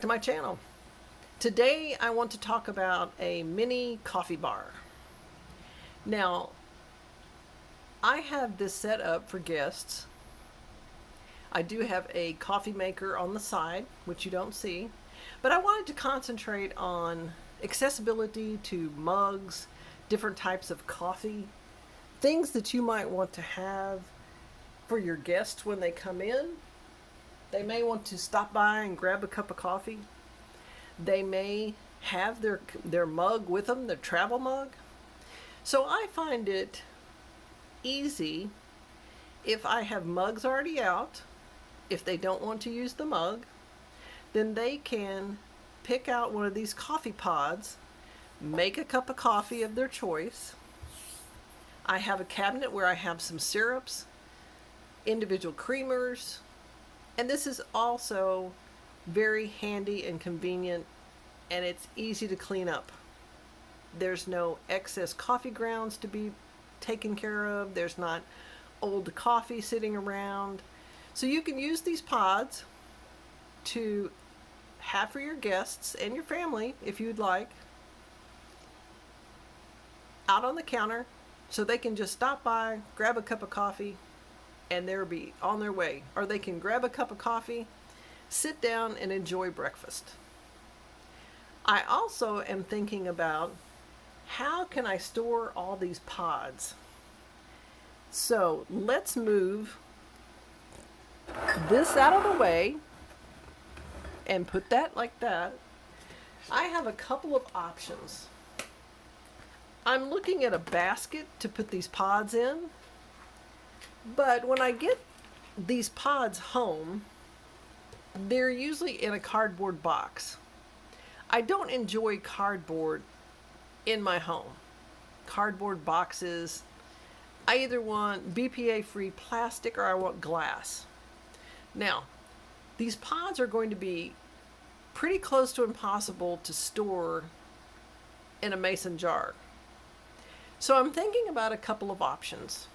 To my channel. Today I want to talk about a mini coffee bar. Now, I have this set up for guests. I do have a coffee maker on the side, which you don't see, but I wanted to concentrate on accessibility to mugs, different types of coffee, things that you might want to have for your guests when they come in. They may want to stop by and grab a cup of coffee. They may have their mug with them, their travel mug. So I find it easy if I have mugs already out. If they don't want to use the mug, then they can pick out one of these coffee pods, make a cup of coffee of their choice. I have a cabinet where I have some syrups, individual creamers, and this is also very handy and convenient, and it's easy to clean up. There's no excess coffee grounds to be taken care of. There's not old coffee sitting around. So you can use these pods to have for your guests and your family, if you'd like, out on the counter, so they can just stop by, grab a cup of coffee, and they'll be on their way. Or they can grab a cup of coffee, sit down, and enjoy breakfast. I also am thinking about how can I store all these pods. So let's move this out of the way and put that like that. I have a couple of options. I'm looking at a basket to put these pods in, but when I get these pods home, they're usually in a cardboard box. I don't enjoy cardboard in my home. Cardboard boxes, I either want BPA-free plastic or I want glass. Now, these pods are going to be pretty close to impossible to store in a mason jar. So I'm thinking about a couple of options.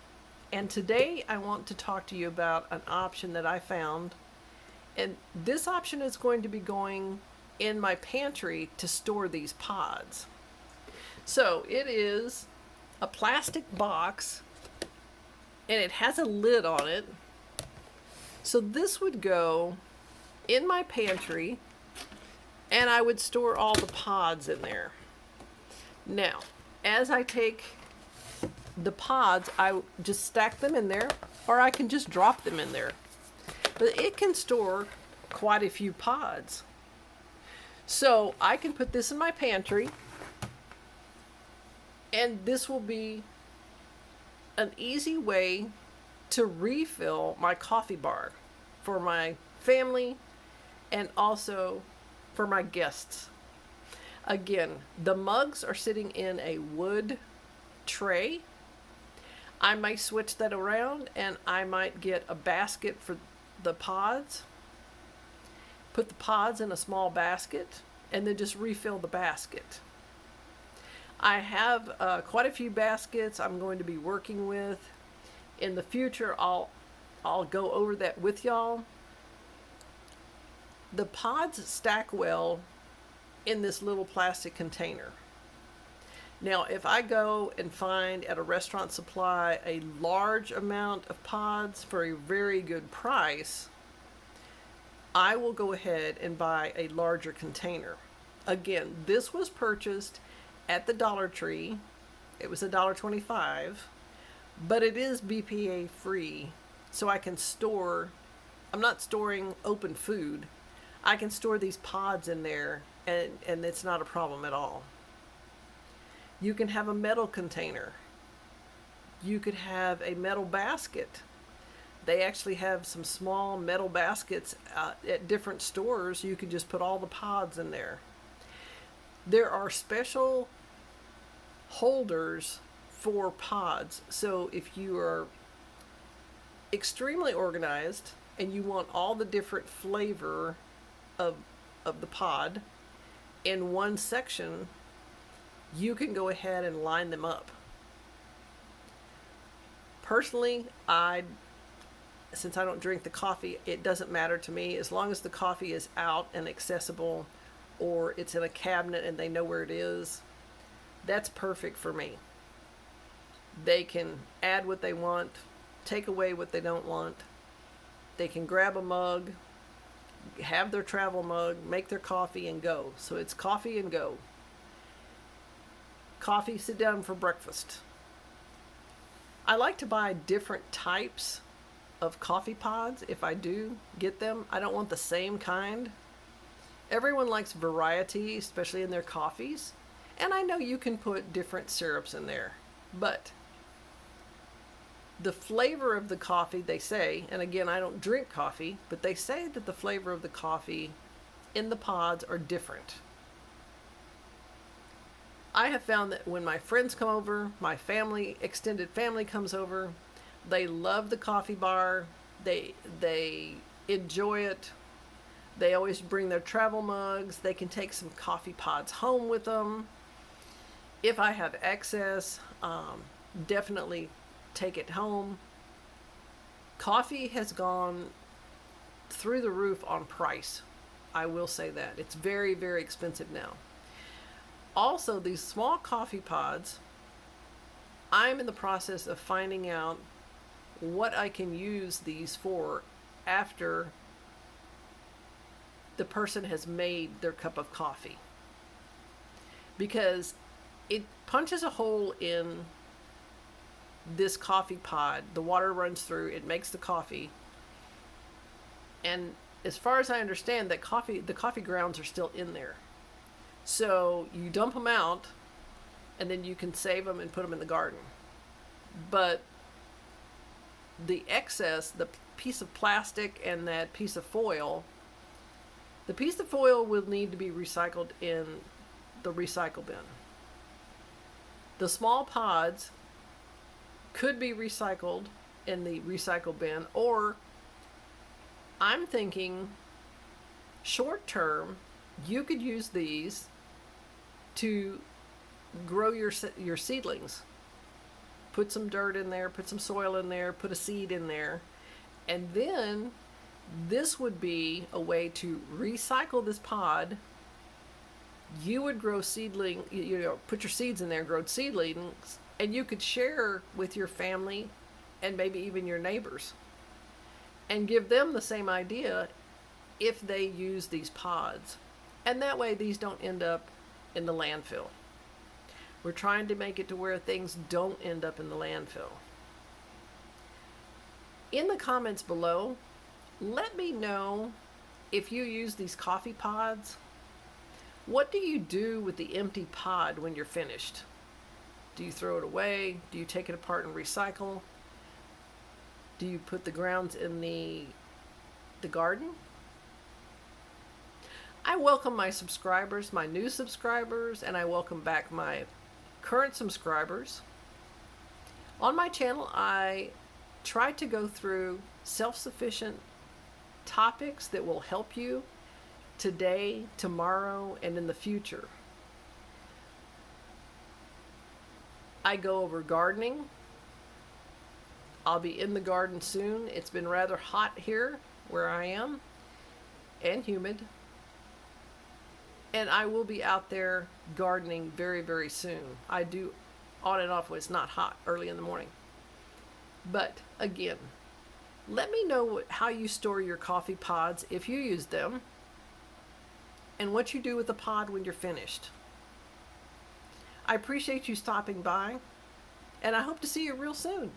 And today I want to talk to you about an option that I found. And this option is going to be going in my pantry to store these pods. So it is a plastic box and it has a lid on it. So this would go in my pantry and I would store all the pods in there. Now, as I take the pods, I just stack them in there, or I can just drop them in there. But it can store quite a few pods. So I can put this in my pantry, and this will be an easy way to refill my coffee bar for my family and also for my guests. Again, the mugs are sitting in a wood tray. I might switch that around and I might get a basket for the pods, put the pods in a small basket, and then just refill the basket. I have quite a few baskets I'm going to be working with. In the future, I'll go over that with y'all. The pods stack well in this little plastic container. Now, if I go and find at a restaurant supply a large amount of pods for a very good price, I will go ahead and buy a larger container. Again, this was purchased at the Dollar Tree. It was $1.25, but it is BPA free, so I can store, I'm not storing open food. I can store these pods in there and it's not a problem at all. You can have a metal container. You could have a metal basket. They actually have some small metal baskets at different stores. You can just put all the pods in there. There are special holders for pods. So if you are extremely organized and you want all the different flavor of the pod in one section, you can go ahead and line them up. Personally, I since I don't drink the coffee, it doesn't matter to me. As long as the coffee is out and accessible, or it's in a cabinet and they know where it is, that's perfect for me. They can add what they want, take away what they don't want. They can grab a mug, have their travel mug, make their coffee, and go. So it's coffee and go. Coffee, sit down for breakfast. I like to buy different types of coffee pods if I do get them. I don't want the same kind. Everyone likes variety, especially in their coffees. And I know you can put different syrups in there, but the flavor of the coffee, they say, and again, I don't drink coffee, but they say that the flavor of the coffee in the pods are different. I have found that when my friends come over, my family, extended family comes over, they love the coffee bar. They enjoy it. They always bring their travel mugs. They can take some coffee pods home with them. If I have excess, definitely take it home. Coffee has gone through the roof on price. I will say that. It's very, very expensive now. Also, these small coffee pods, I'm in the process of finding out what I can use these for after the person has made their cup of coffee. Because it punches a hole in this coffee pod, the water runs through, it makes the coffee, and as far as I understand, that the coffee grounds are still in there. So you dump them out, and then you can save them and put them in the garden. But the excess, the piece of plastic and that piece of foil, the piece of foil will need to be recycled in the recycle bin. The small pods could be recycled in the recycle bin, or I'm thinking short term, you could use these to grow your seedlings. Put some dirt in there, put some soil in there, put a seed in there, and then this would be a way to recycle this pod. You would grow put your seeds in there, grow seedlings, and you could share with your family and maybe even your neighbors and give them the same idea if they use these pods. And that way these don't end up in the landfill. We're trying to make it to where things don't end up in the landfill. In the comments below, let me know if you use these coffee pods. What do you do with the empty pod when you're finished? Do you throw it away? Do you take it apart and recycle? Do you put the grounds in the garden? I welcome my subscribers, my new subscribers, and I welcome back my current subscribers. On my channel, I try to go through self-sufficient topics that will help you today, tomorrow, and in the future. I go over gardening. I'll be in the garden soon. It's been rather hot here where I am, and humid. And I will be out there gardening very, very soon. I do on and off when it's not hot, early in the morning. But again, let me know how you store your coffee pods if you use them, and what you do with the pod when you're finished. I appreciate you stopping by, and I hope to see you real soon.